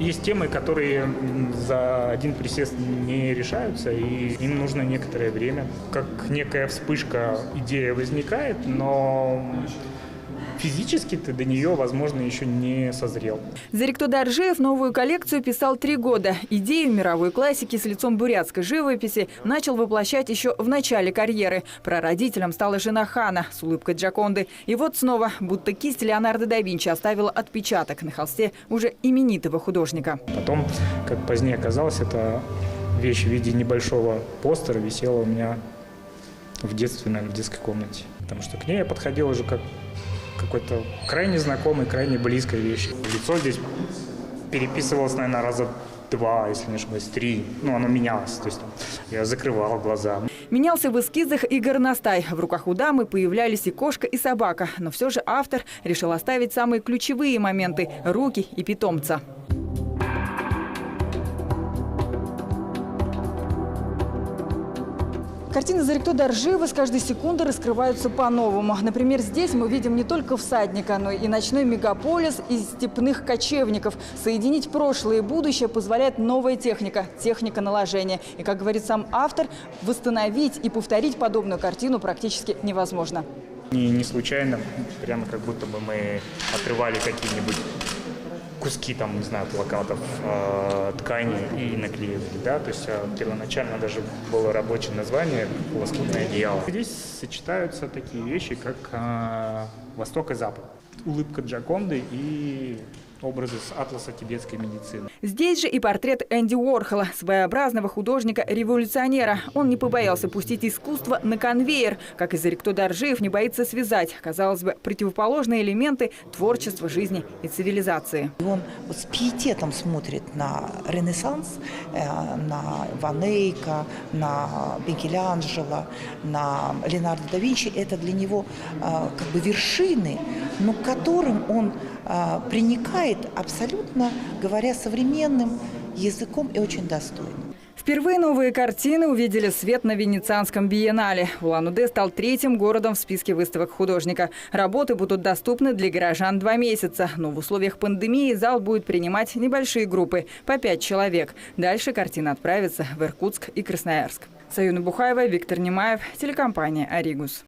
Есть темы, которые за один присест не решаются, и им нужно некоторое время. Как некая вспышка, идея возникает, но физически ты до нее, возможно, еще не созрел. Зарикто Доржиев новую коллекцию писал 3 года. Идею мировой классики с лицом бурятской живописи начал воплощать еще в начале карьеры. Прародителем стала жена хана с улыбкой Джоконды. И вот снова, будто кисть Леонардо да Винчи оставила отпечаток на холсте уже именитого художника. Потом, как позднее оказалось, эта вещь в виде небольшого постера висела у меня в детстве, наверное, в детской комнате. Потому что к ней я подходил уже как какой-то крайне знакомой, крайне близкой вещи. Лицо здесь переписывалось, наверное, раза 2, если не ошибаюсь, 3. Оно менялось. То есть я закрывал глаза. Менялся в эскизах и горностай. В руках у дамы появлялись и кошка, и собака. Но все же автор решил оставить самые ключевые моменты – руки и питомца. Картины Зарикто Доржиева с каждой секунды раскрываются по-новому. Например, здесь мы видим не только всадника, но и ночной мегаполис из степных кочевников. Соединить прошлое и будущее позволяет новая техника – техника наложения. И, как говорит сам автор, восстановить и повторить подобную картину практически невозможно. Не случайно, прямо как будто бы мы отрывали какие-нибудь куски, там, не знаю, плакатов, ткани и наклеивали, да, то есть первоначально даже было рабочее название «Лоскутное одеяло». Здесь сочетаются такие вещи, как Восток и Запад, улыбка Джоконды и образы с атласа тибетской медицины. Здесь же и портрет Энди Уорхола, своеобразного художника-революционера. Он не побоялся пустить искусство на конвейер, как и Зарикто Доржиев не боится связать, казалось бы, противоположные элементы творчества, жизни и цивилизации. Он с пиететом смотрит на Ренессанс, на Ван Эйка, на Микеланджело, на Леонардо да Винчи. Это для него как бы вершины, но к которым он проникает абсолютно, говоря современным языком и очень достойно. Впервые новые картины увидели свет на Венецианском биеннале. Улан-Удэ стал 3-м городом в списке выставок художника. Работы будут доступны для горожан 2 месяца. Но в условиях пандемии зал будет принимать небольшие группы, по 5 человек. Дальше картина отправится в Иркутск и Красноярск. Саюна Бухаева, Виктор Немаев, телекомпания «Аригус».